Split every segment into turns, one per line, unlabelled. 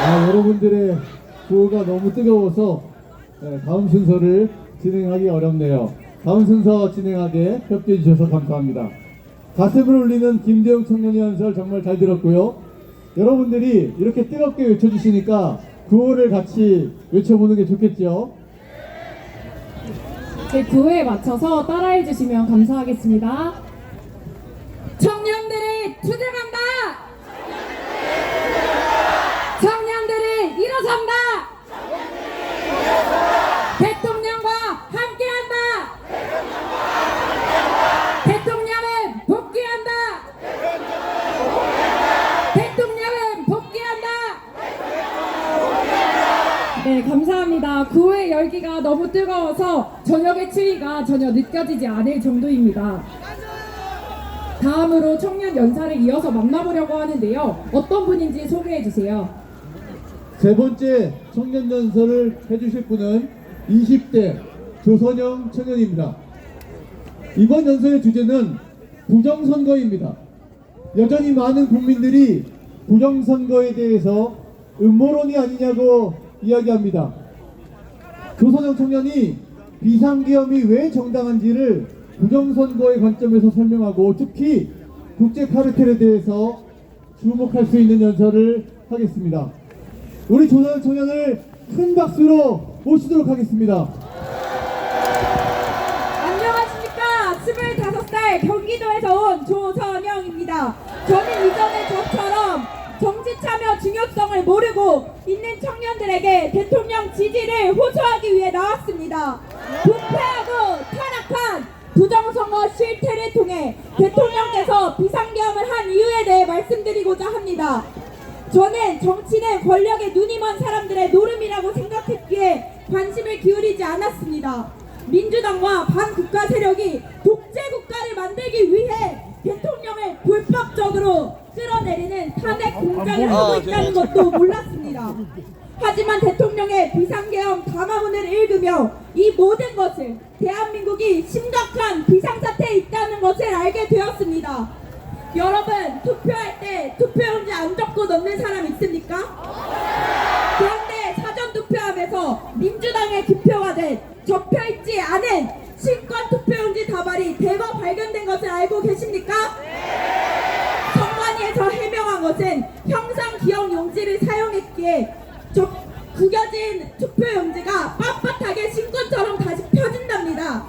여러분들의 구호가 너무 뜨거워서 다음 순서를 진행하기 어렵네요. 다음 순서 진행하게 협조해 주셔서 감사합니다. 가슴을 울리는 김대웅 청년의 연설 정말 잘 들었고요. 여러분들이 이렇게 뜨겁게 외쳐주시니까 구호를 같이 외쳐보는 게 좋겠죠?
제 구호에 맞춰서 따라해 주시면 감사하겠습니다. 청년들이 투쟁한다! 청년들이 일어선다! 대통령과 함께한다! 대통령은 복귀한다! 대통령은 복귀한다! 네, 감사합니다. 구호의 열기가 너무 뜨거워서 저녁의 추위가 전혀 느껴지지 않을 정도입니다. 다음으로 청년 연사를 이어서 만나보려고 하는데요. 어떤 분인지 소개해 주세요.
세 번째 청년 연설을 해주실 분은 20대 조선영 청년입니다. 이번 연설의 주제는 부정선거입니다. 여전히 많은 국민들이 부정선거에 대해서 음모론이 아니냐고 이야기합니다. 조선영 청년이 비상계엄이 왜 정당한지를 부정선거의 관점에서 설명하고 특히 국제 카르텔에 대해서 주목할 수 있는 연설을 하겠습니다. 우리 조선영 청년을 큰 박수로 모시도록 하겠습니다.
안녕하십니까. 25살 경기도에서 온 조선영입니다. 저는 이전에 저처럼 정치 참여 중요성을 모르고 있는 청년들에게 대통령 지지를 호소하기 위해 나왔습니다. 부패하고 타락한 부정선거 실태를 통해 대통령께서 비상계엄을 한 이유에 대해 말씀드리고자 합니다. 저는 정치는 권력에 눈이 먼 사람들의 노름이라고 생각했기에 관심을 기울이지 않았습니다. 민주당과 반국가 세력이 독재국가를 만들기 위해 대통령을 불법적으로 끌어내리는 탄핵 공작을 하고 있다는 것도 몰랐습니다. 하지만 대통령의 비상계엄 담화문을 읽으며 이 모든 것을 대한민국이 심각한 비상사태에 있다는 것을 알게 되었습니다. 여러분, 투표할 때 투표용지 안 접고 넣는 사람 있습니까? 그런데 사전투표함에서 민주당의 득표가 된 접혀있지 않은 신권 투표용지 다발이 대거 발견된 것을 알고 계십니까? 선관위에서 해명한 것은 형상 기억 용지를 사용했기에 구겨진 투표용지가 빳빳하게 신권처럼 다시 펴진답니다.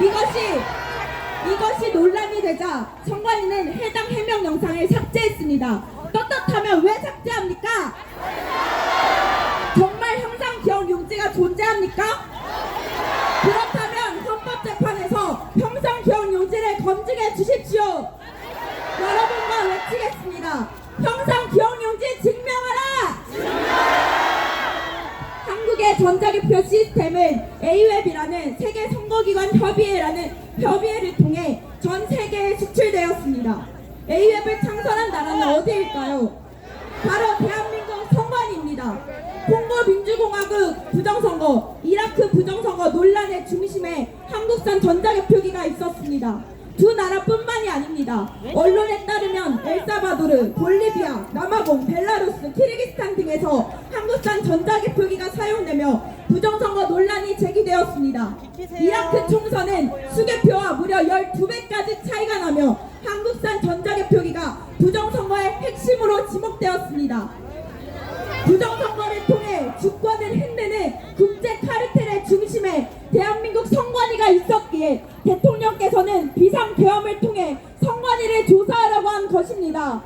이것이 논란이 되자 선관위는 해당 해명 영상을 삭제했습니다. 떳떳하면 왜 삭제합니까? 정말 형상 기억 용지가 존재합니까? 그렇다면 헌법재판에서 형상 기억 용지를 검증해 주십시오. 여러분과 외치겠습니다. 형상 기억 용지 증명하라! 한국의 전자개표 시스템은 A웹이라는 세계 선거기관 협의회를 통해 전 세계에 수출되었습니다. A웹을 창설한 나라는 어디일까요? 바로 대한민국 선관위입니다. 콩고 민주공화국 부정선거, 이라크 부정선거 논란의 중심에 한국산 전자개표기가 있었습니다. 두 나라뿐만이 아닙니다. 언론에 따르면 엘사바도르, 볼리비아, 남아공, 벨라루스, 키르기스탄 등에서 한국산 전자개표기가 사용되며 부정선거 논란이 제기되었습니다. 이라크 총선은 수개표와 무려 12배까지 차이가 나며 한국산 전자개표기가 부정선거의 핵심으로 지목되었습니다. 부정선거를 통해 주권을 흔드는 국제 카르텔의 중심에 대한민국 선관위가 있었기에 대통령께서는 비상계엄을 통해 선관위를 조사하라고 한 것입니다.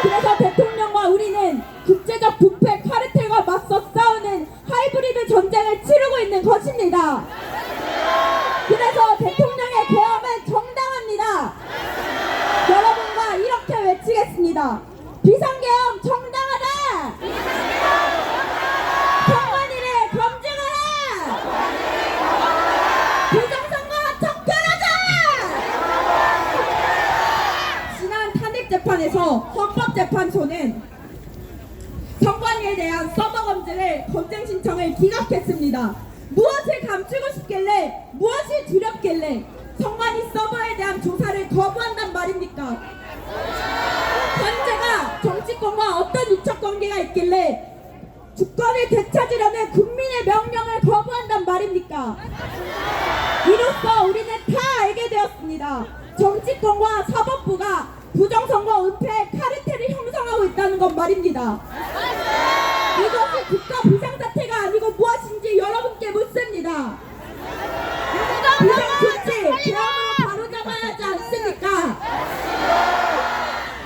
그래서 대통령과 우리는 국제적 부패 카르텔과 맞서 싸우는 하이브리드 전쟁을 치르고 있는 것입니다. 그래서 대통령의 계엄은 정당합니다. 여러분과 이렇게 외치겠습니다. 비상계엄 정당하다! 선관위를 검증하라! 부정선거 척결하자! 지난 탄핵재판에서 헌법재판소는 선관위에 대한 서버 검증 신청을 기각했습니다. 무엇을 감추고 싶길래, 무엇이 두렵길래 선관위 서버에 대한 조사를 거부한단 말입니까? 현재가 정치권과 어떤 유착관계가 했길래 주권을 되찾으려는 국민의 명령을 거부한단 말입니까? 이로써 우리는 다 알게 되었습니다. 정치권과 사법부가 부정선거 은폐 카르텔을 형성하고 있다는 것 말입니다. 이것이 국가 비상사태가 아니고 무엇인지 여러분께 묻습니다. 비상조치 대안으로 바로잡아야 하지 않습니까?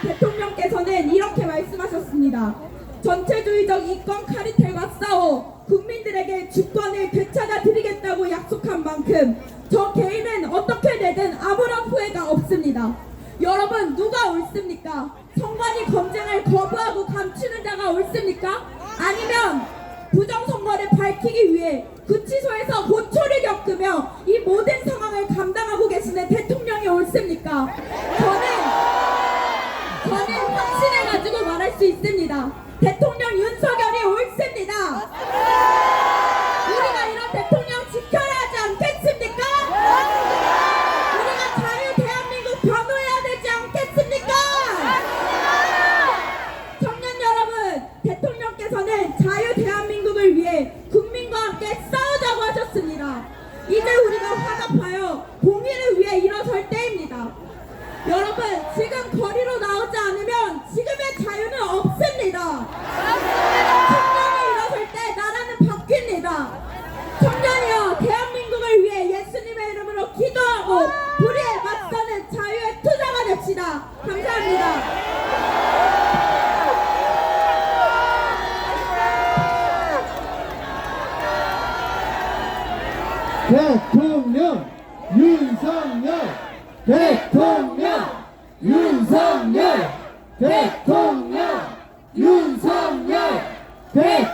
대통령께서는 이렇게 말씀하셨습니다. 전체주의적 이권 카르텔과 싸워 국민들에게 주권을 되찾아 드리겠다고 약속한 만큼 저 개인은 어떻게 되든 아무런 후회가 없습니다. 여러분, 누가 옳습니까? 선관위 검증을 거부하고 감추는 자가 옳습니까? 아니면 부정선거를 밝히기 위해 구치소에서 고초를 겪으며 이 모든 상황을 감당하고 계시는 대통령이 옳습니까? 저는 확신해가지고 말할 수 있습니다. 대통령 윤석열이 옳습니다. 우리가 이런 대통령 지켜야 하지 않겠습니까? 우리가 자유 대한민국 변호해야 되지 않겠습니까? 청년 여러분, 대통령께서는 자유 대한민국을 위해 국민과 함께 싸우자고 하셨습니다. 이제 우리가 화답하여 공의를 위해 일어설 때입니다. 여러분, 지금 거리로 나오지 않으면 지금의 자유는 없습니다. 청년이 일어설 때 나라는 바뀝니다. 청년이여, 대한민국을 위해 예수님의 이름으로 기도하고 불의에 맞서는 자유의 투자가 됩시다. 감사합니다.
대통령 윤석열, 대통령 윤석열, 대통령 윤석열, 대통령